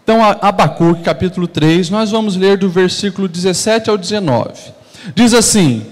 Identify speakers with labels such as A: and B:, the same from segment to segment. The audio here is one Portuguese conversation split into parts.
A: Então, Abacuque, capítulo 3, nós vamos ler do versículo 17 ao 19. Diz assim: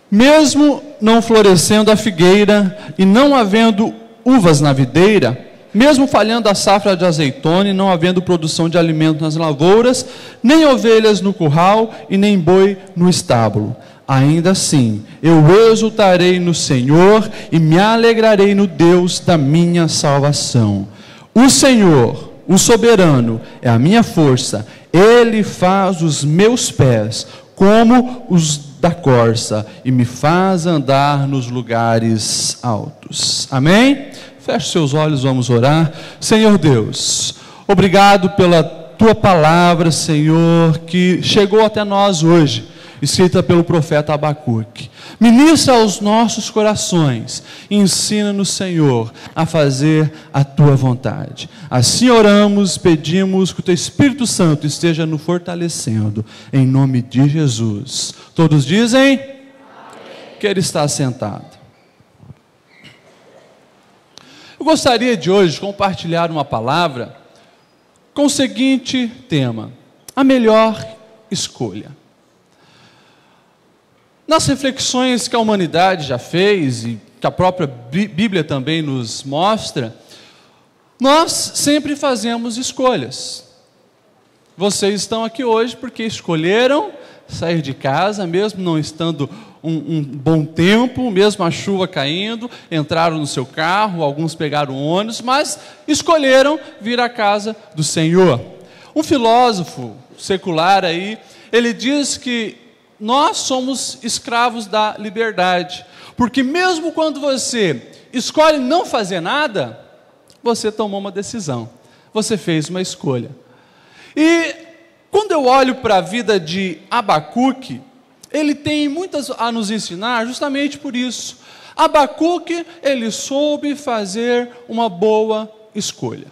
A: mesmo não florescendo a figueira e não havendo uvas na videira, mesmo falhando a safra de azeitona e não havendo produção de alimento nas lavouras, nem ovelhas no curral e nem boi no estábulo, ainda assim eu exultarei no Senhor e me alegrarei no Deus da minha salvação. O Senhor, o soberano, é a minha força. Ele faz os meus pés como os da corça e me faz andar nos lugares altos. Amém? Feche seus olhos, vamos orar. Senhor Deus, obrigado pela tua palavra, Senhor, que chegou até nós hoje, escrita pelo profeta Abacuque. Ministra aos nossos corações e ensina-nos, Senhor, a fazer a tua vontade. Assim oramos, pedimos que o teu Espírito Santo esteja nos fortalecendo, em nome de Jesus. Todos dizem? Amém. Que ele está sentado. Eu gostaria de hoje compartilhar uma palavra com o seguinte tema: a melhor escolha. Nas reflexões que a humanidade já fez e que a própria Bíblia também nos mostra, nós sempre fazemos escolhas. Vocês estão aqui hoje porque escolheram sair de casa, mesmo não estando um bom tempo, mesmo a chuva caindo, entraram no seu carro, alguns pegaram ônibus, mas escolheram vir à casa do Senhor. Um filósofo secular aí, ele diz que nós somos escravos da liberdade, porque mesmo quando você escolhe não fazer nada, você tomou uma decisão, você fez uma escolha. E quando eu olho para a vida de Abacuque, ele tem muitas a nos ensinar justamente por isso. Abacuque, ele soube fazer uma boa escolha.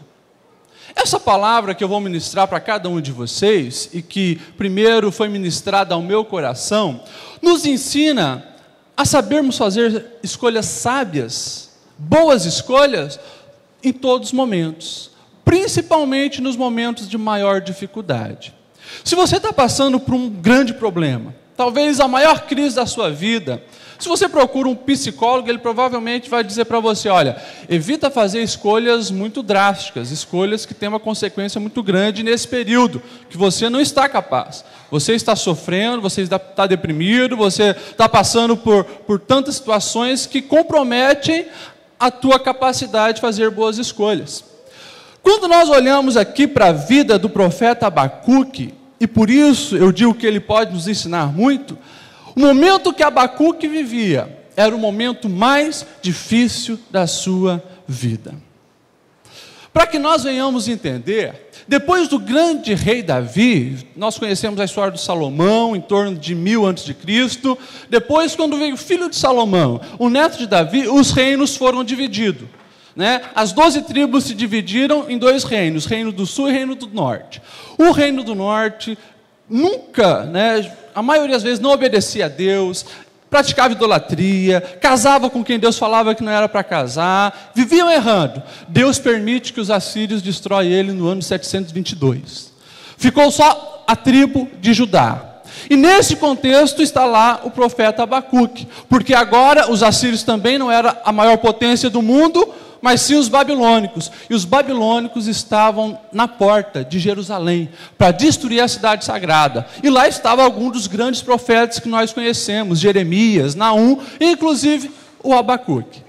A: Essa palavra que eu vou ministrar para cada um de vocês, e que primeiro foi ministrada ao meu coração, nos ensina a sabermos fazer escolhas sábias, boas escolhas, em todos os momentos, principalmente nos momentos de maior dificuldade. Se você está passando por um grande problema, talvez a maior crise da sua vida, se você procura um psicólogo, ele provavelmente vai dizer para você: olha, evita fazer escolhas muito drásticas, escolhas que têm uma consequência muito grande nesse período, que você não está capaz. Você está sofrendo, você está deprimido, você está passando por tantas situações que comprometem a tua capacidade de fazer boas escolhas. Quando nós olhamos aqui para a vida do profeta Abacuque, e por isso eu digo que ele pode nos ensinar muito, o momento que Abacuque vivia era o momento mais difícil da sua vida. Para que nós venhamos entender, depois do grande rei Davi, nós conhecemos a história de Salomão, em torno de 1000 a.C., depois, quando veio o filho de Salomão, o neto de Davi, os reinos foram divididos. As 12 tribos se dividiram em 2 reinos, reino do sul e reino do norte. O reino do norte nunca, a maioria das vezes não obedecia a Deus, praticava idolatria, casava com quem Deus falava que não era para casar, viviam errando. Deus permite que os assírios destroem ele no ano 722. Ficou só a tribo de Judá. E nesse contexto está lá o profeta Abacuque, porque agora os assírios também não eram a maior potência do mundo, mas sim os babilônicos. E os babilônicos estavam na porta de Jerusalém para destruir a cidade sagrada. E lá estava algum dos grandes profetas que nós conhecemos, Jeremias, Naum, e inclusive o Abacuque.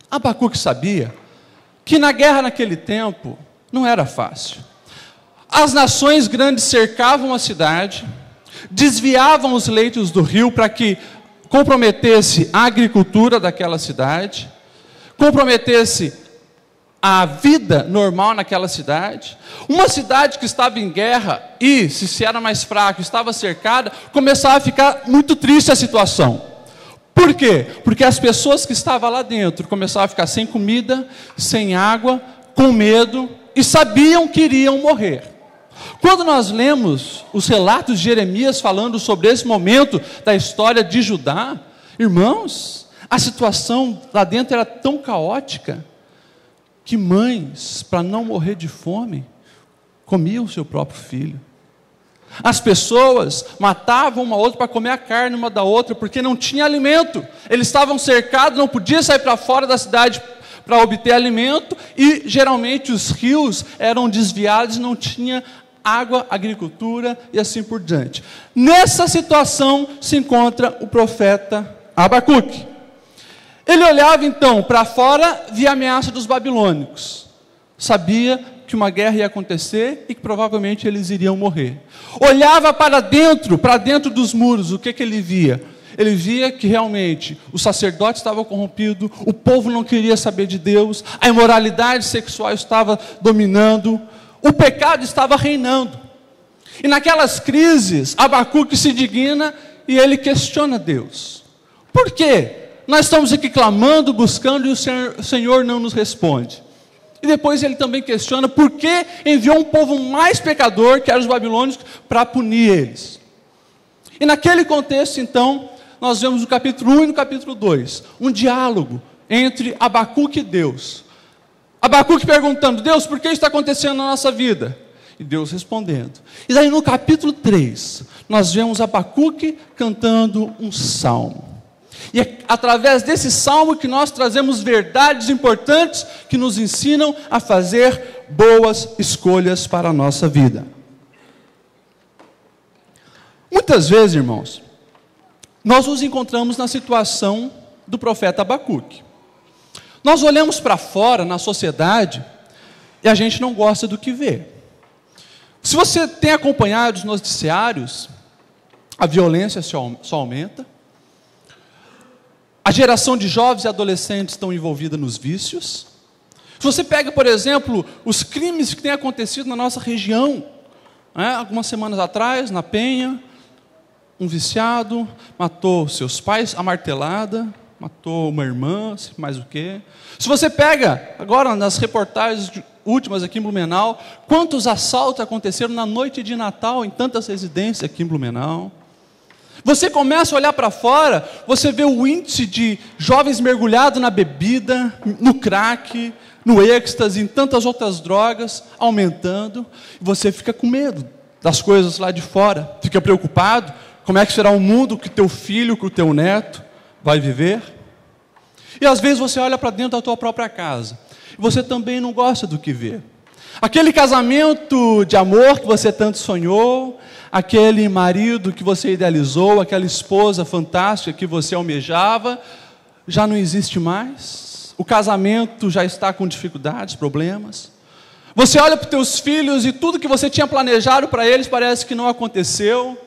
A: Abacuque sabia que na guerra naquele tempo não era fácil. As nações grandes cercavam a cidade, desviavam os leitos do rio para que comprometesse a agricultura daquela cidade, comprometesse a vida normal naquela cidade. Uma cidade que estava em guerra e, se era mais fraco, estava cercada, começava a ficar muito triste a situação. Por quê? Porque as pessoas que estavam lá dentro começavam a ficar sem comida, sem água, com medo, e sabiam que iriam morrer. Quando nós lemos os relatos de Jeremias falando sobre esse momento da história de Judá, irmãos, a situação lá dentro era tão caótica que mães, para não morrer de fome, comiam o seu próprio filho. As pessoas matavam uma outra para comer a carne uma da outra, porque não tinha alimento. Eles estavam cercados, não podiam sair para fora da cidade para obter alimento, e geralmente os rios eram desviados, não tinha água, agricultura e assim por diante. Nessa situação se encontra o profeta Abacuque. Ele olhava então para fora, via a ameaça dos babilônicos. Sabia que uma guerra ia acontecer e que provavelmente eles iriam morrer. Olhava para dentro dos muros, o que ele via? Ele via que realmente o sacerdote estava corrompido, o povo não queria saber de Deus, a imoralidade sexual estava dominando, o pecado estava reinando. E naquelas crises, Abacuque se digna e ele questiona Deus. Por quê? Nós estamos aqui clamando, buscando, e o Senhor não nos responde. E depois ele também questiona por que enviou um povo mais pecador, que eram os babilônios, para punir eles. E naquele contexto, então, nós vemos no capítulo 1 e no capítulo 2, um diálogo entre Abacuque e Deus. Abacuque perguntando: Deus, por que isso está acontecendo na nossa vida? E Deus respondendo. E daí no capítulo 3, nós vemos Abacuque cantando um salmo. E é através desse salmo que nós trazemos verdades importantes que nos ensinam a fazer boas escolhas para a nossa vida. Muitas vezes, irmãos, nós nos encontramos na situação do profeta Abacuque. Nós olhamos para fora, na sociedade, e a gente não gosta do que vê. Se você tem acompanhado os noticiários, a violência só aumenta. A geração de jovens e adolescentes estão envolvida nos vícios. Se você pega, por exemplo, os crimes que têm acontecido na nossa região, algumas semanas atrás, na Penha, um viciado matou seus pais à martelada, matou uma irmã, mais o quê. Se você pega, agora nas reportagens últimas aqui em Blumenau, quantos assaltos aconteceram na noite de Natal em tantas residências aqui em Blumenau. Você começa a olhar para fora, você vê o índice de jovens mergulhados na bebida, no crack, no êxtase, em tantas outras drogas, aumentando, e você fica com medo das coisas lá de fora, fica preocupado, como é que será o mundo que teu filho, que o teu neto vai viver? E às vezes você olha para dentro da tua própria casa, e você também não gosta do que vê. Aquele casamento de amor que você tanto sonhou, aquele marido que você idealizou, aquela esposa fantástica que você almejava, já não existe mais. O casamento já está com dificuldades, problemas. Você olha para os teus filhos e tudo que você tinha planejado para eles parece que não aconteceu.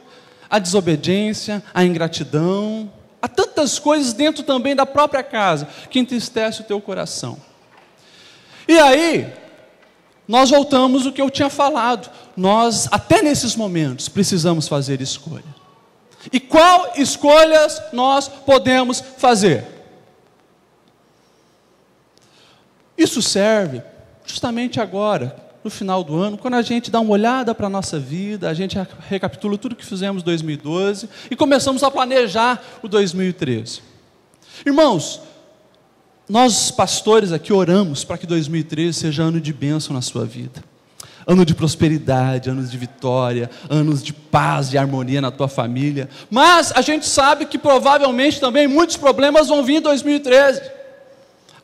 A: A desobediência, a ingratidão, há tantas coisas dentro também da própria casa que entristece o teu coração. E aí, nós voltamos ao que eu tinha falado. Nós, até nesses momentos, precisamos fazer escolha. E qual escolhas nós podemos fazer? Isso serve justamente agora, no final do ano, quando a gente dá uma olhada para a nossa vida, a gente recapitula tudo que fizemos em 2012 e começamos a planejar o 2013. Irmãos, nós pastores aqui oramos para que 2013 seja ano de bênção na sua vida. Ano de prosperidade, anos de vitória, anos de paz e harmonia na tua família. Mas a gente sabe que provavelmente também muitos problemas vão vir em 2013.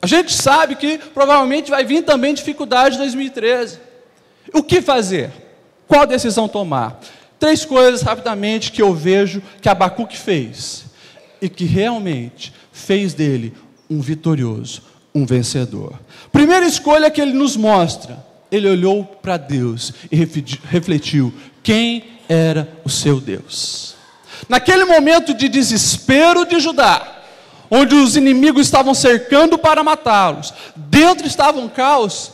A: A gente sabe que provavelmente vai vir também dificuldade em 2013. O que fazer? Qual decisão tomar? 3 coisas rapidamente que eu vejo que Abacuque fez e que realmente fez dele um vitorioso, um vencedor. Primeira escolha que ele nos mostra, ele olhou para Deus e refletiu quem era o seu Deus. Naquele momento de desespero de Judá, onde os inimigos estavam cercando para matá-los, dentro estava um caos,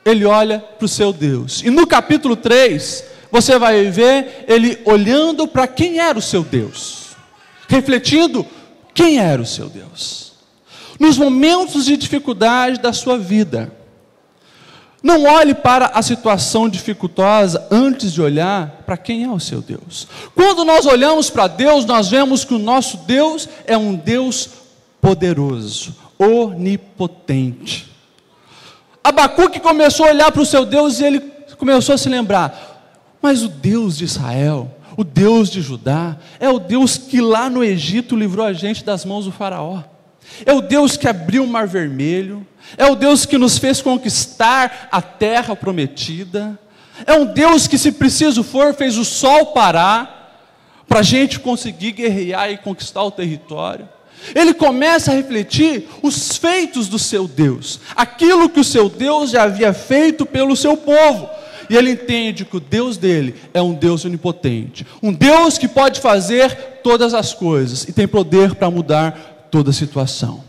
A: ele olha para o seu Deus. E no capítulo 3, você vai ver ele olhando para quem era o seu Deus, refletindo quem era o seu Deus. Nos momentos de dificuldade da sua vida, não olhe para a situação dificultosa antes de olhar para quem é o seu Deus. Quando nós olhamos para Deus, nós vemos que o nosso Deus é um Deus poderoso, onipotente. Abacuque começou a olhar para o seu Deus e ele começou a se lembrar, mas o Deus de Israel, o Deus de Judá, é o Deus que lá no Egito livrou a gente das mãos do faraó. É o Deus que abriu o mar vermelho, é o Deus que nos fez conquistar a terra prometida, é um Deus que, se preciso for, fez o sol parar, para a gente conseguir guerrear e conquistar o território. Ele começa a refletir os feitos do seu Deus, aquilo que o seu Deus já havia feito pelo seu povo, e ele entende que o Deus dele é um Deus onipotente, um Deus que pode fazer todas as coisas, e tem poder para mudar toda a situação.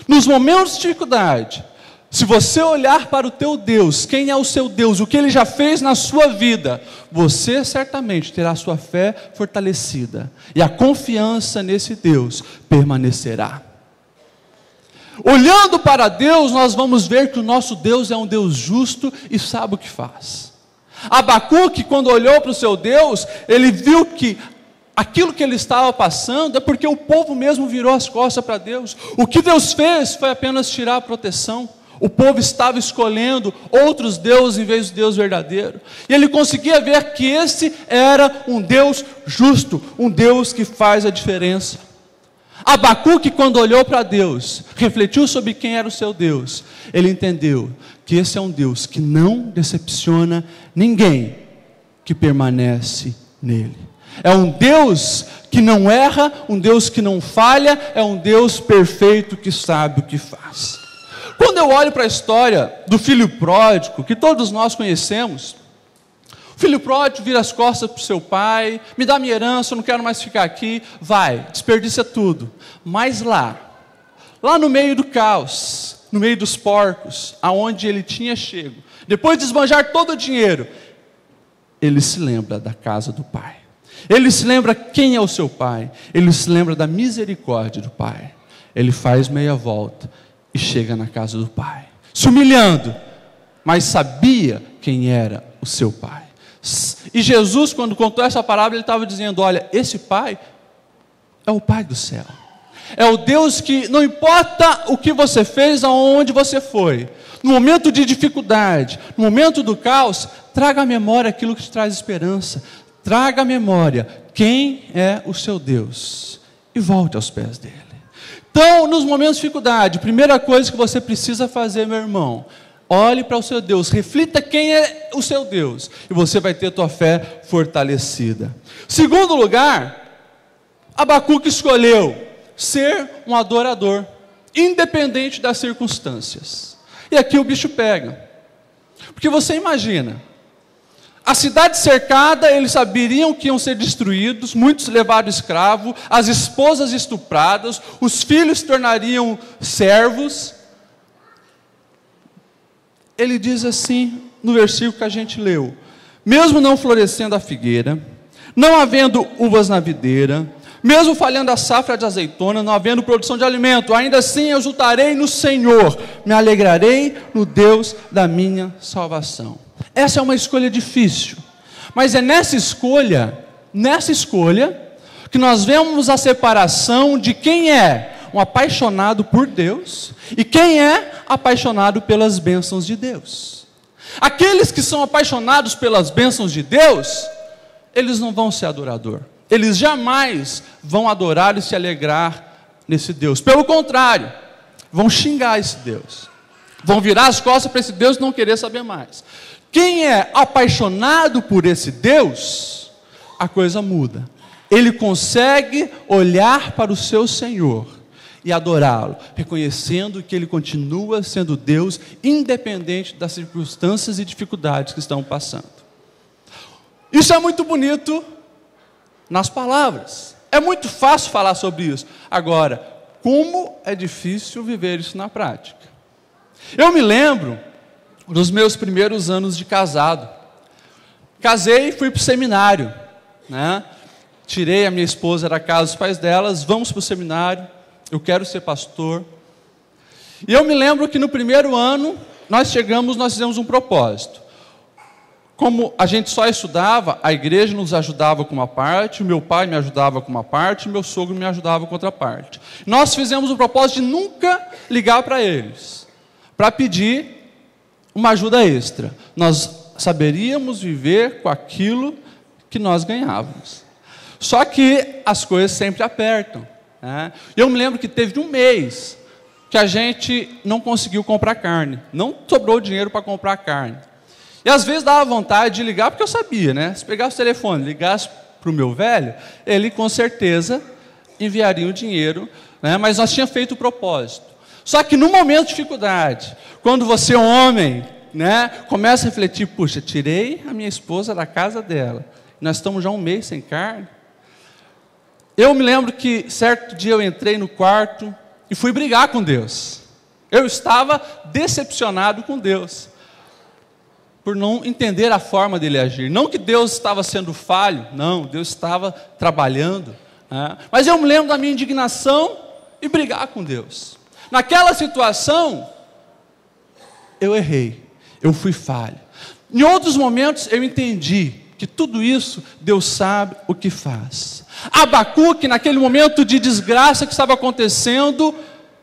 A: Nos momentos de dificuldade, se você olhar para o teu Deus, quem é o seu Deus, o que Ele já fez na sua vida, você certamente terá a sua fé fortalecida, e a confiança nesse Deus permanecerá. Olhando para Deus, nós vamos ver que o nosso Deus é um Deus justo e sabe o que faz. Abacuque, quando olhou para o seu Deus, ele viu que aquilo que ele estava passando é porque o povo mesmo virou as costas para Deus. O que Deus fez foi apenas tirar a proteção. O povo estava escolhendo outros deuses em vez do Deus verdadeiro. E ele conseguia ver que esse era um Deus justo, um Deus que faz a diferença. Abacuque, quando olhou para Deus, refletiu sobre quem era o seu Deus, ele entendeu que esse é um Deus que não decepciona ninguém que permanece nele. É um Deus que não erra, um Deus que não falha, é um Deus perfeito que sabe o que faz. Quando eu olho para a história do filho pródigo, que todos nós conhecemos, o filho pródigo vira as costas para o seu pai, me dá minha herança, eu não quero mais ficar aqui, vai, desperdiça tudo. Mas lá no meio do caos, no meio dos porcos, aonde ele tinha chego, depois de esbanjar todo o dinheiro, ele se lembra da casa do pai. Ele se lembra quem é o seu pai, ele se lembra da misericórdia do pai. Ele faz meia volta e chega na casa do pai, se humilhando, mas sabia quem era o seu pai. E Jesus, quando contou essa parábola, ele estava dizendo, olha, esse pai é o pai do céu. É o Deus que não importa o que você fez, aonde você foi, no momento de dificuldade, no momento do caos, traga à memória aquilo que te traz esperança. Traga à memória quem é o seu Deus e volte aos pés dele. Então, nos momentos de dificuldade, primeira coisa que você precisa fazer, meu irmão, olhe para o seu Deus, reflita quem é o seu Deus, e você vai ter a tua fé fortalecida. Segundo lugar, Abacuque escolheu ser um adorador, independente das circunstâncias. E aqui o bicho pega, porque você imagina, a cidade cercada, eles saberiam que iam ser destruídos, muitos levados escravo, as esposas estupradas, os filhos se tornariam servos. Ele diz assim, no versículo que a gente leu, mesmo não florescendo a figueira, não havendo uvas na videira, mesmo falhando a safra de azeitona, não havendo produção de alimento, ainda assim eu exultarei no Senhor, me alegrarei no Deus da minha salvação. Essa é uma escolha difícil, mas é nessa escolha, que nós vemos a separação de quem é um apaixonado por Deus e quem é apaixonado pelas bênçãos de Deus. Aqueles que são apaixonados pelas bênçãos de Deus, eles não vão ser adorador, eles jamais vão adorar e se alegrar nesse Deus, pelo contrário, vão xingar esse Deus, vão virar as costas para esse Deus e não querer saber mais. Quem é apaixonado por esse Deus, a coisa muda. Ele consegue olhar para o seu Senhor e adorá-lo, reconhecendo que Ele continua sendo Deus, independente das circunstâncias e dificuldades que estão passando. Isso é muito bonito nas palavras. É muito fácil falar sobre isso. Agora, como é difícil viver isso na prática. Eu me lembro dos meus primeiros anos de casado. Casei e fui para o seminário, né? Tirei a minha esposa da casa dos pais delas, vamos para o seminário, eu quero ser pastor. E eu me lembro que no primeiro ano, nós fizemos um propósito. Como a gente só estudava, a igreja nos ajudava com uma parte, o meu pai me ajudava com uma parte, o meu sogro me ajudava com outra parte. Nós fizemos o propósito de nunca ligar para eles, para pedir uma ajuda extra. Nós saberíamos viver com aquilo que nós ganhávamos. Só que as coisas sempre apertam, né? Eu me lembro que teve um mês que a gente não conseguiu comprar carne, não sobrou dinheiro para comprar carne. E às vezes dava vontade de ligar, porque eu sabia, né? Se pegasse o telefone, ligasse para o meu velho, ele com certeza enviaria o dinheiro, né? Mas nós tínhamos feito o propósito. Só que no momento de dificuldade, quando você, homem, né, começa a refletir, puxa, tirei a minha esposa da casa dela, nós estamos já um mês sem carne. Eu me lembro que certo dia eu entrei no quarto e fui brigar com Deus. Eu estava decepcionado com Deus, por não entender a forma dele agir. Não que Deus estava sendo falho, não, Deus estava trabalhando, né? Mas eu me lembro da minha indignação e brigar com Deus. Naquela situação, eu errei, eu fui falho. Em outros momentos eu entendi que tudo isso Deus sabe o que faz. Abacuque, naquele momento de desgraça que estava acontecendo,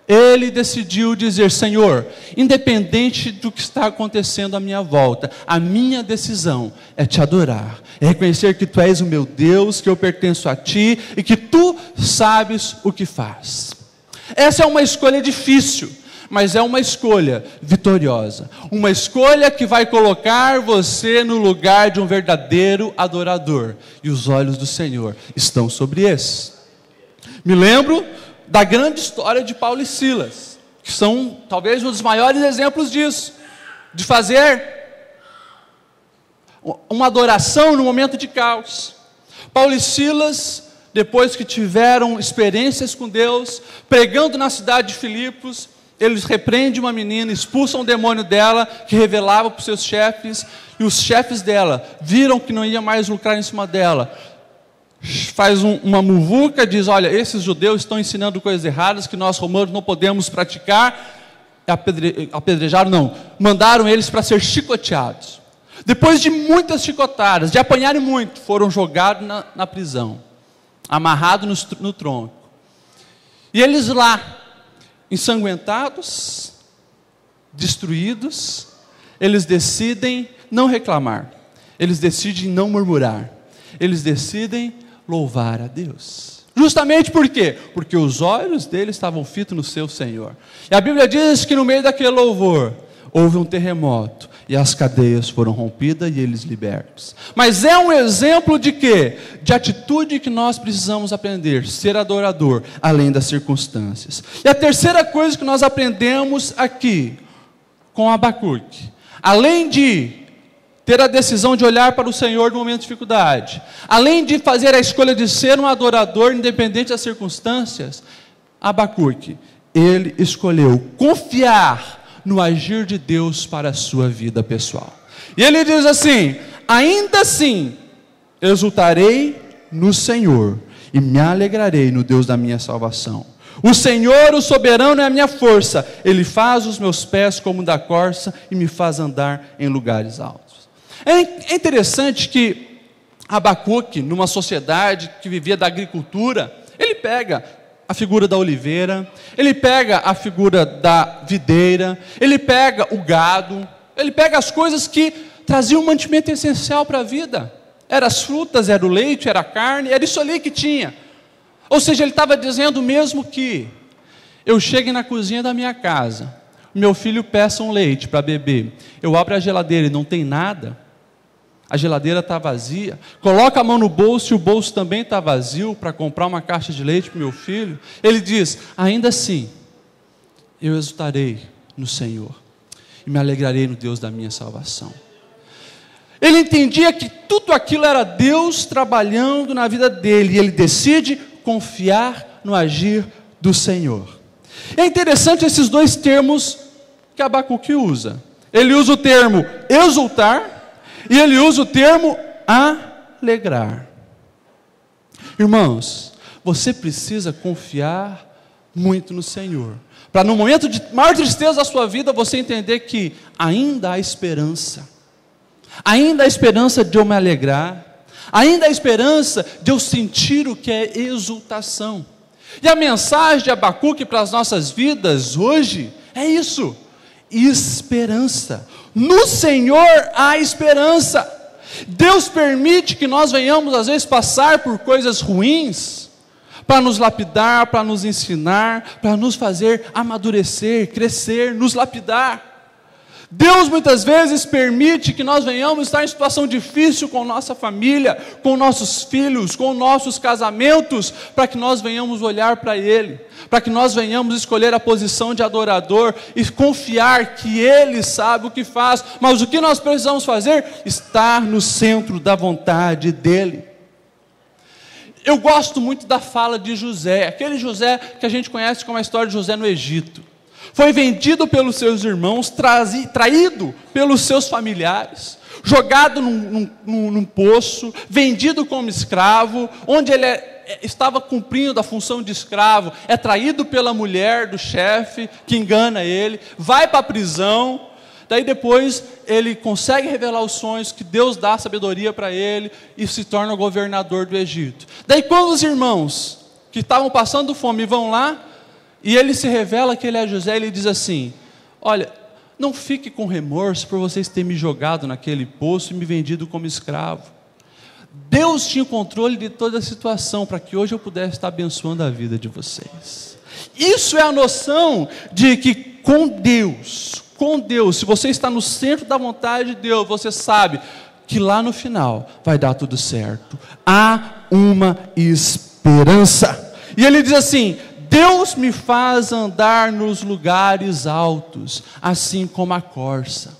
A: ele decidiu dizer: Senhor, independente do que está acontecendo à minha volta, a minha decisão é te adorar, é reconhecer que tu és o meu Deus, que eu pertenço a ti e que tu sabes o que faz. Essa é uma escolha difícil, mas é uma escolha vitoriosa, uma escolha que vai colocar você no lugar de um verdadeiro adorador, e os olhos do Senhor estão sobre esse. Me lembro da grande história de Paulo e Silas, que são talvez um dos maiores exemplos disso, de fazer uma adoração no momento de caos. Paulo e Silas, depois que tiveram experiências com Deus, pregando na cidade de Filipos, eles repreendem uma menina, expulsam o demônio dela, que revelava para os seus chefes, e os chefes dela viram que não ia mais lucrar em cima dela. Faz uma muvuca, diz: olha, esses judeus estão ensinando coisas erradas que nós romanos não podemos praticar. Apedrejaram, não, mandaram eles para ser chicoteados. Depois de muitas chicotadas, de apanharem muito, foram jogados na prisão, amarrados no tronco. E eles lá, ensanguentados, destruídos, eles decidem não reclamar, eles decidem não murmurar, eles decidem louvar a Deus. Justamente por quê? Porque os olhos deles estavam fitos no seu Senhor. E a Bíblia diz que no meio daquele louvor houve um terremoto e as cadeias foram rompidas e eles libertos. Mas é um exemplo de quê? De atitude que nós precisamos aprender, ser adorador, além das circunstâncias. E a terceira coisa que nós aprendemos aqui, com Abacuque, além de ter a decisão de olhar para o Senhor no momento de dificuldade, além de fazer a escolha de ser um adorador independente das circunstâncias, Abacuque, ele escolheu confiar no agir de Deus para a sua vida pessoal. E ele diz assim: ainda assim exultarei no Senhor e me alegrarei no Deus da minha salvação. O Senhor, o soberano, é a minha força, Ele faz os meus pés como da corça e me faz andar em lugares altos. É interessante que Abacuque, numa sociedade que vivia da agricultura, ele pega a figura da oliveira, ele pega a figura da videira, ele pega o gado, ele pega as coisas que traziam um mantimento essencial para a vida. Eram as frutas, era o leite, era a carne, era isso ali que tinha. Ou seja, ele estava dizendo mesmo que eu chegue na cozinha da minha casa, meu filho peça um leite para beber, eu abro a geladeira e não tem nada, a geladeira está vazia, coloca a mão no bolso e o bolso também está vazio para comprar uma caixa de leite para o meu filho. Ele diz: ainda assim, eu exultarei no Senhor e me alegrarei no Deus da minha salvação. Ele entendia que tudo aquilo era Deus trabalhando na vida dele, e ele decide confiar no agir do Senhor. É interessante esses dois termos que Abacuque usa. Ele usa o termo exultar e ele usa o termo alegrar. Irmãos, você precisa confiar muito no Senhor, para no momento de maior tristeza da sua vida, você entender que ainda há esperança. Ainda há esperança de eu me alegrar, ainda há esperança de eu sentir o que é exultação. E a mensagem de Abacuque para as nossas vidas hoje é isso: esperança. No Senhor há esperança. Deus permite que nós venhamos às vezes passar por coisas ruins, para nos lapidar, para nos ensinar, para nos fazer amadurecer, crescer, nos lapidar. Deus muitas vezes permite que nós venhamos estar em situação difícil com nossa família, com nossos filhos, com nossos casamentos, para que nós venhamos olhar para Ele, para que nós venhamos escolher a posição de adorador e confiar que Ele sabe o que faz, mas o que nós precisamos fazer? Estar no centro da vontade dEle. Eu gosto muito da fala de José, aquele José que a gente conhece como a história de José no Egito. Foi vendido pelos seus irmãos, traído pelos seus familiares, jogado num poço, vendido como escravo, onde ele estava cumprindo a função de escravo, é traído pela mulher do chefe, que engana ele, vai para a prisão, daí depois ele consegue revelar os sonhos, que Deus dá sabedoria para ele, e se torna governador do Egito. Daí quando os irmãos, que estavam passando fome, vão lá, e ele se revela que ele é José, ele diz assim: olha, não fique com remorso por vocês terem me jogado naquele poço e me vendido como escravo. Deus tinha o controle de toda a situação, para que hoje eu pudesse estar abençoando a vida de vocês. Isso é a noção de que com Deus, se você está no centro da vontade de Deus, você sabe que lá no final vai dar tudo certo. Há uma esperança. E ele diz assim: Deus me faz andar nos lugares altos, assim como a corça.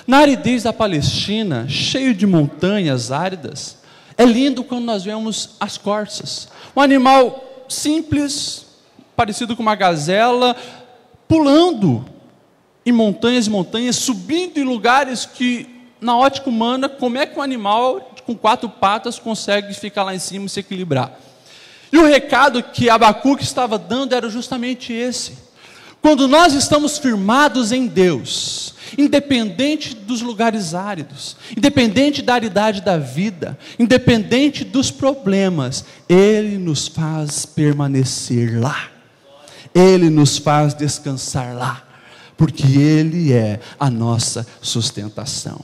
A: Na aridez da Palestina, cheio de montanhas áridas, é lindo quando nós vemos as corças. Um animal simples, parecido com uma gazela, pulando em montanhas e montanhas, subindo em lugares que, na ótica humana, como é que um animal com 4 patas consegue ficar lá em cima e se equilibrar? E o recado que Abacuque estava dando era justamente esse: quando nós estamos firmados em Deus, independente dos lugares áridos, independente da aridade da vida, independente dos problemas, Ele nos faz permanecer lá, Ele nos faz descansar lá, porque Ele é a nossa sustentação.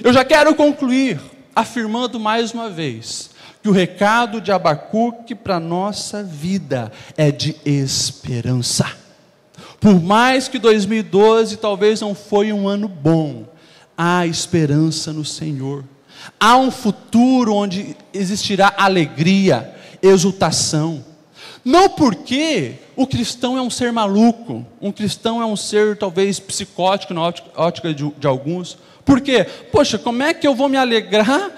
A: Eu já quero concluir afirmando mais uma vez que o recado de Abacuque para a nossa vida é de esperança. Por mais que 2012 talvez não foi um ano bom, há esperança no Senhor. Há um futuro onde existirá alegria, exultação. Não porque o cristão é um ser maluco, um cristão é um ser talvez psicótico na ótica de alguns. Por quê? Poxa, como é que eu vou me alegrar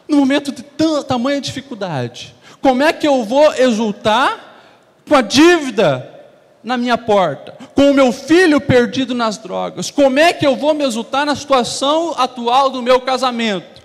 A: no momento de tamanha dificuldade? Como é que eu vou exultar com a dívida na minha porta, com o meu filho perdido nas drogas? Como é que eu vou me exultar na situação atual do meu casamento?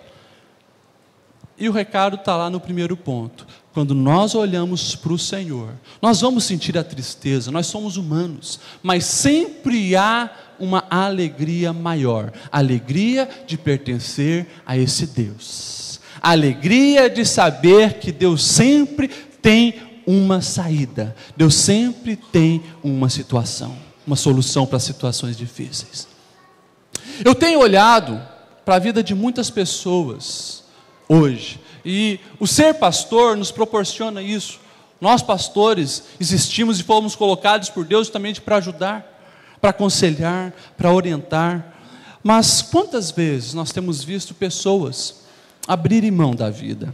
A: E o recado está lá no primeiro ponto: quando nós olhamos para o Senhor, nós vamos sentir a tristeza, nós somos humanos, mas sempre há uma alegria maior, a alegria de pertencer a esse Deus. A alegria de saber que Deus sempre tem uma saída, Deus sempre tem uma situação, uma solução para situações difíceis. Eu tenho olhado para a vida de muitas pessoas hoje, e o ser pastor nos proporciona isso. Nós pastores existimos e fomos colocados por Deus justamente para ajudar, para aconselhar, para orientar. Mas quantas vezes nós temos visto pessoas abrirem mão da vida,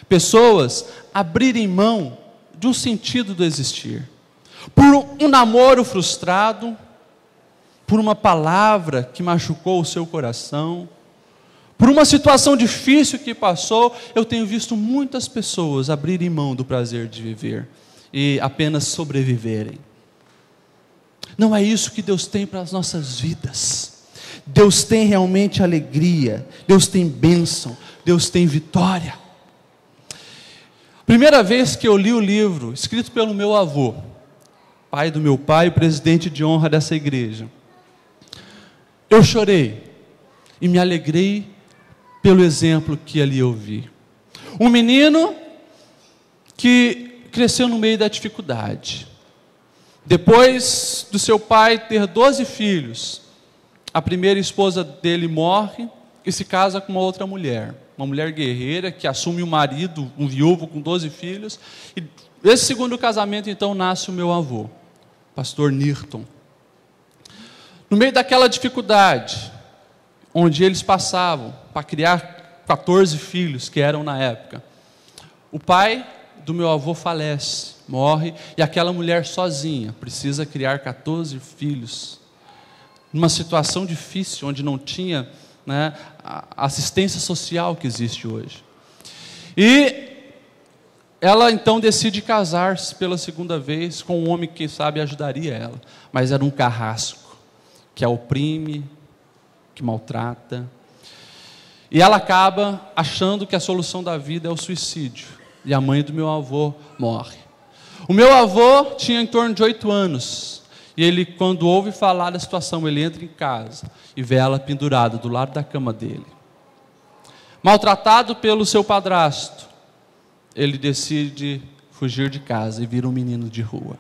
A: pessoas abrirem mão de um sentido do existir, por um namoro frustrado, por uma palavra que machucou o seu coração, por uma situação difícil que passou. Eu tenho visto muitas pessoas abrirem mão do prazer de viver e apenas sobreviverem. Não é isso que Deus tem para as nossas vidas. Deus tem realmente alegria, Deus tem bênção, Deus tem vitória. Primeira vez que eu li o livro, escrito pelo meu avô, pai do meu pai, presidente de honra dessa igreja, eu chorei e me alegrei pelo exemplo que ali eu vi. Um menino que cresceu no meio da dificuldade, Depois do seu pai ter 12 filhos, a primeira esposa dele morre e se casa com uma outra mulher. Uma mulher guerreira que assume um marido, um viúvo com 12 filhos. E esse segundo casamento, então, nasce o meu avô, pastor Nirton. No meio daquela dificuldade, onde eles passavam para criar 14 filhos, que eram na época, o pai do meu avô falece, morre, e aquela mulher sozinha precisa criar 14 filhos, numa situação difícil, onde não tinha, né, a assistência social que existe hoje. E ela então decide casar-se pela segunda vez com um homem que, quem sabe, ajudaria ela, mas era um carrasco, que a oprime, que maltrata, e ela acaba achando que a solução da vida é o suicídio, e a mãe do meu avô morre. O meu avô tinha em torno de 8 anos, e ele, quando ouve falar da situação, ele entra em casa e vê ela pendurada do lado da cama dele. Maltratado pelo seu padrasto, ele decide fugir de casa e vira um menino de rua.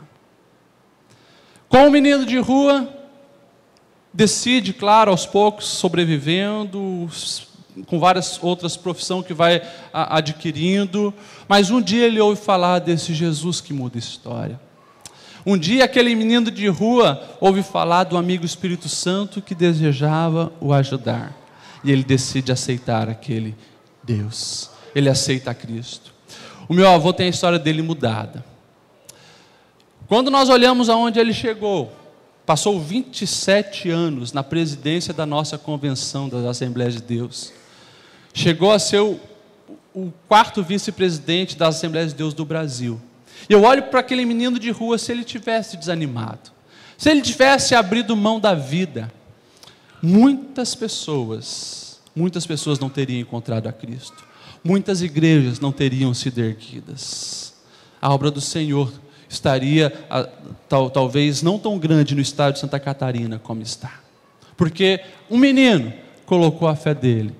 A: Com o menino de rua, decide, claro, aos poucos, sobrevivendo, com várias outras profissões que vai adquirindo, mas um dia ele ouve falar desse Jesus que muda a história. Um dia aquele menino de rua ouve falar do amigo Espírito Santo que desejava o ajudar, e ele decide aceitar aquele Deus, ele aceita a Cristo. O meu avô tem a história dele mudada. Quando nós olhamos aonde ele chegou, passou 27 anos na presidência da nossa convenção das Assembleias de Deus. Chegou a ser o 4º vice-presidente das Assembleias de Deus do Brasil. E eu olho para aquele menino de rua, se ele tivesse desanimado, se ele tivesse abrido mão da vida, muitas pessoas não teriam encontrado a Cristo. Muitas igrejas não teriam sido erguidas. A obra do Senhor estaria, talvez, não tão grande no estado de Santa Catarina como está. Porque um menino colocou a fé dele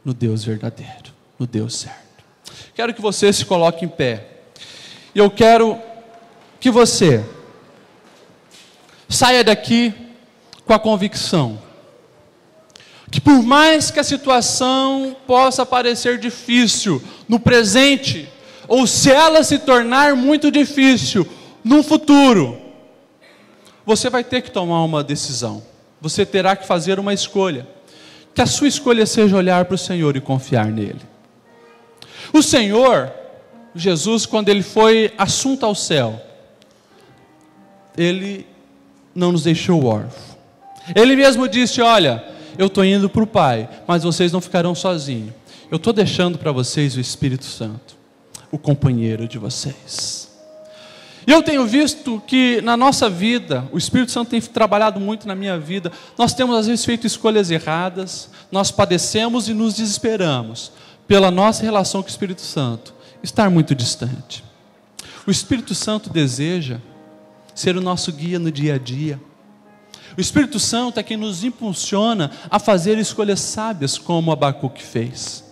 A: no Deus verdadeiro, no Deus certo. Quero que você se coloque em pé. E eu quero que você saia daqui com a convicção que, por mais que a situação possa parecer difícil no presente, ou se ela se tornar muito difícil no futuro, você vai ter que tomar uma decisão. Você terá que fazer uma escolha. Que a sua escolha seja olhar para o Senhor e confiar nele. O Senhor, Jesus, quando ele foi assunto ao céu, ele não nos deixou órfãos. Ele mesmo disse: olha, eu estou indo para o Pai, mas vocês não ficarão sozinhos. Eu estou deixando para vocês o Espírito Santo, o companheiro de vocês. E eu tenho visto que na nossa vida, o Espírito Santo tem trabalhado muito na minha vida. Nós temos às vezes feito escolhas erradas, nós padecemos e nos desesperamos pela nossa relação com o Espírito Santo estar muito distante. O Espírito Santo deseja ser o nosso guia no dia a dia. O Espírito Santo é quem nos impulsiona a fazer escolhas sábias, como Abacuque fez.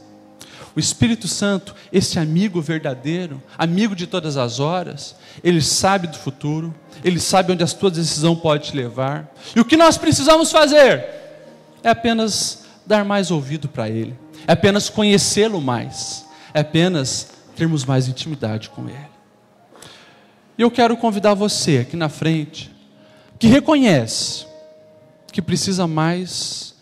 A: O Espírito Santo, esse amigo verdadeiro, amigo de todas as horas, ele sabe do futuro, ele sabe onde a tua decisão pode te levar. E o que nós precisamos fazer é apenas dar mais ouvido para ele, é apenas conhecê-lo mais, é apenas termos mais intimidade com ele. E eu quero convidar você aqui na frente, que reconhece que precisa mais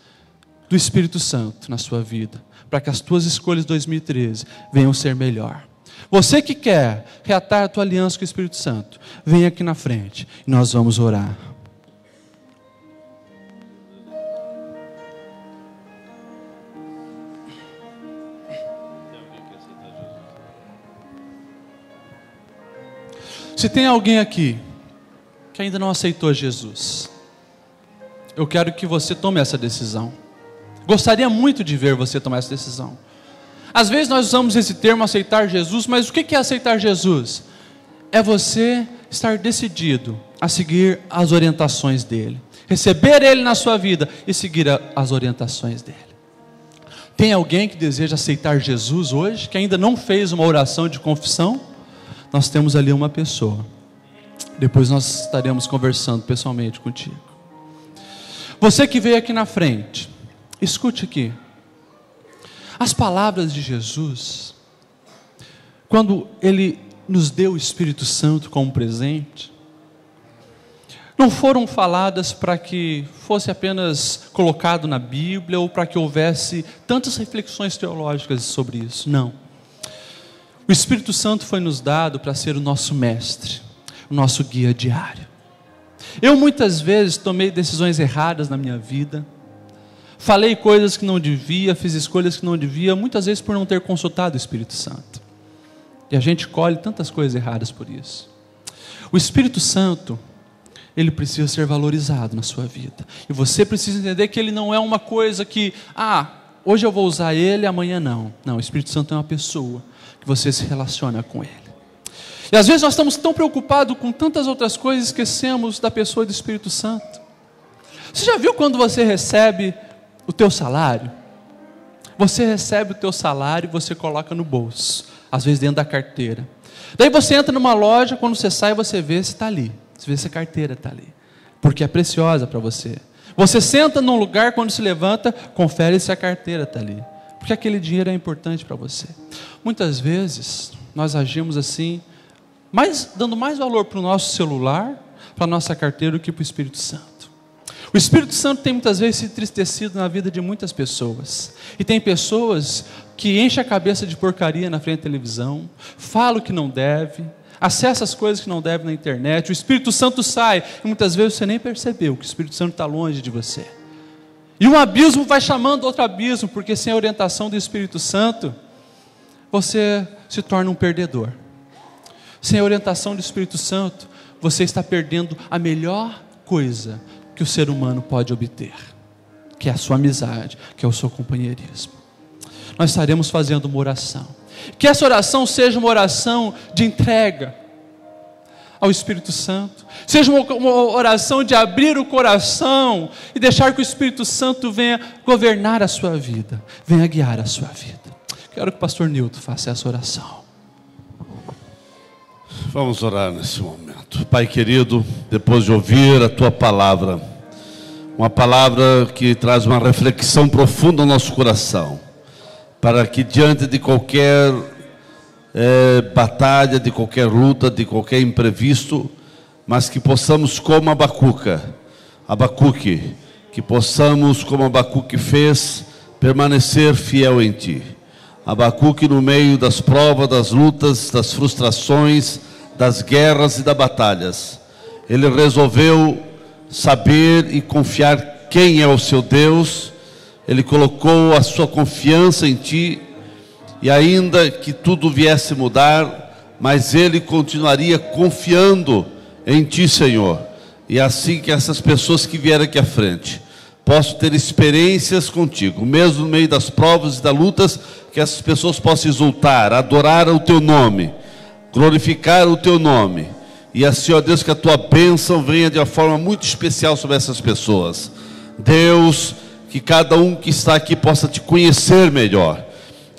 A: do Espírito Santo na sua vida, para que as tuas escolhas de 2013 venham ser melhor. Você que quer reatar a tua aliança com o Espírito Santo, vem aqui na frente e nós vamos orar. Se tem alguém aqui que ainda não aceitou Jesus, eu quero que você tome essa decisão. Gostaria muito de ver você tomar essa decisão. Às vezes nós usamos esse termo, aceitar Jesus, mas o que é aceitar Jesus? É você estar decidido a seguir as orientações dele, receber ele na sua vida e seguir as orientações dele. Tem alguém que deseja aceitar Jesus hoje, que ainda não fez uma oração de confissão? Nós temos ali uma pessoa. Depois nós estaremos conversando pessoalmente contigo. Você que veio aqui na frente, escute aqui. As palavras de Jesus, quando Ele nos deu o Espírito Santo como presente, não foram faladas para que fosse apenas colocado na Bíblia ou para que houvesse tantas reflexões teológicas sobre isso. Não. O Espírito Santo foi nos dado para ser o nosso mestre, o nosso guia diário. Eu muitas vezes tomei decisões erradas na minha vida, falei coisas que não devia, fiz escolhas que não devia, muitas vezes por não ter consultado o Espírito Santo. E a gente colhe tantas coisas erradas por isso. O Espírito Santo, ele precisa ser valorizado na sua vida. E você precisa entender que ele não é uma coisa que, hoje eu vou usar ele, amanhã não. Não, o Espírito Santo é uma pessoa que você se relaciona com ele. E às vezes nós estamos tão preocupados com tantas outras coisas, esquecemos da pessoa do Espírito Santo. Você já viu quando você recebe o teu salário? Você recebe o teu salário e você coloca no bolso, às vezes dentro da carteira. Daí você entra numa loja, quando você sai você vê se está ali. Você vê se a carteira está ali, porque é preciosa para você. Você senta num lugar, quando se levanta, confere se a carteira está ali, porque aquele dinheiro é importante para você. Muitas vezes nós agimos assim, dando mais valor para o nosso celular, para a nossa carteira, do que para o Espírito Santo. O Espírito Santo tem muitas vezes se entristecido na vida de muitas pessoas, e tem pessoas que enchem a cabeça de porcaria na frente da televisão, falam o que não deve, acessa as coisas que não deve na internet, o Espírito Santo sai, e muitas vezes você nem percebeu que o Espírito Santo está longe de você. E um abismo vai chamando outro abismo, porque sem a orientação do Espírito Santo, você se torna um perdedor. Sem a orientação do Espírito Santo, você está perdendo a melhor coisa que o ser humano pode obter, que é a sua amizade, que é o seu companheirismo. Nós estaremos fazendo uma oração. Que essa oração seja uma oração de entrega ao Espírito Santo, seja uma oração de abrir o coração e deixar que o Espírito Santo venha governar a sua vida, venha guiar a sua vida. Quero que o pastor Nilton faça essa oração.
B: Vamos orar nesse momento. Pai querido, depois de ouvir a Tua palavra, uma palavra que traz uma reflexão profunda ao nosso coração, para que diante de qualquer batalha, de qualquer luta, de qualquer imprevisto, mas que possamos, como Abacuque, que possamos, como Abacuque fez, permanecer fiel em Ti. Abacuque, no meio das provas, das lutas, das frustrações, das guerras e das batalhas, ele resolveu saber e confiar quem é o seu Deus. Ele colocou a sua confiança em Ti, e ainda que tudo viesse mudar, mas ele continuaria confiando em Ti, Senhor. E assim que essas pessoas que vieram aqui à frente possam ter experiências contigo, mesmo no meio das provas e das lutas, que essas pessoas possam exultar, adorar o Teu nome, glorificar o Teu nome, e assim, ó Deus, que a Tua bênção venha de uma forma muito especial sobre essas pessoas. Deus, que cada um que está aqui possa Te conhecer melhor.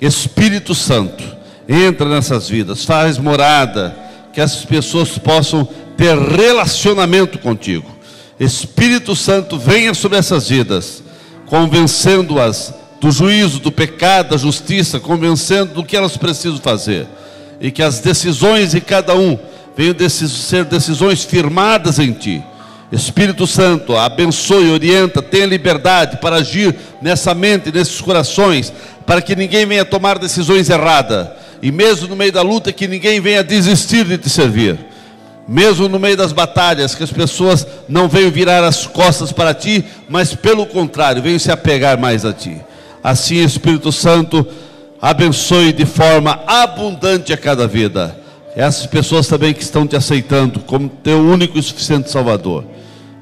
B: Espírito Santo, entra nessas vidas, faz morada, que essas pessoas possam ter relacionamento contigo. Espírito Santo, venha sobre essas vidas, convencendo-as do juízo, do pecado, da justiça, convencendo do que elas precisam fazer, e que as decisões de cada um venham ser decisões firmadas em Ti. Espírito Santo, abençoe, orienta, tenha liberdade para agir nessa mente, nesses corações, para que ninguém venha tomar decisões erradas, e mesmo no meio da luta, que ninguém venha desistir de Te servir, mesmo no meio das batalhas, que as pessoas não venham virar as costas para Ti, mas pelo contrário, venham se apegar mais a Ti. Assim, Espírito Santo, abençoe de forma abundante a cada vida, essas pessoas também que estão Te aceitando como Teu único e suficiente Salvador.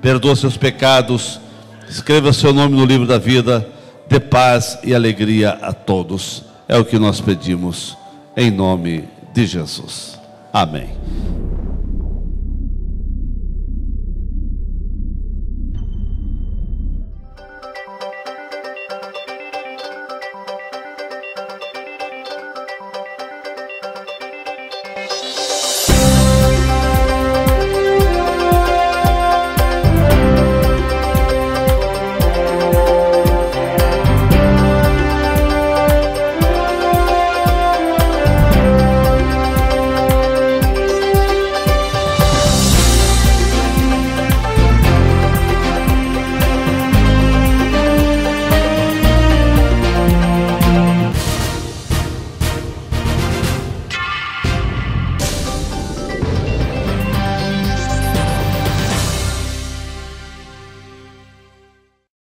B: Perdoa seus pecados, escreva seu nome no livro da vida, dê paz e alegria a todos. É o que nós pedimos, em nome de Jesus. Amém.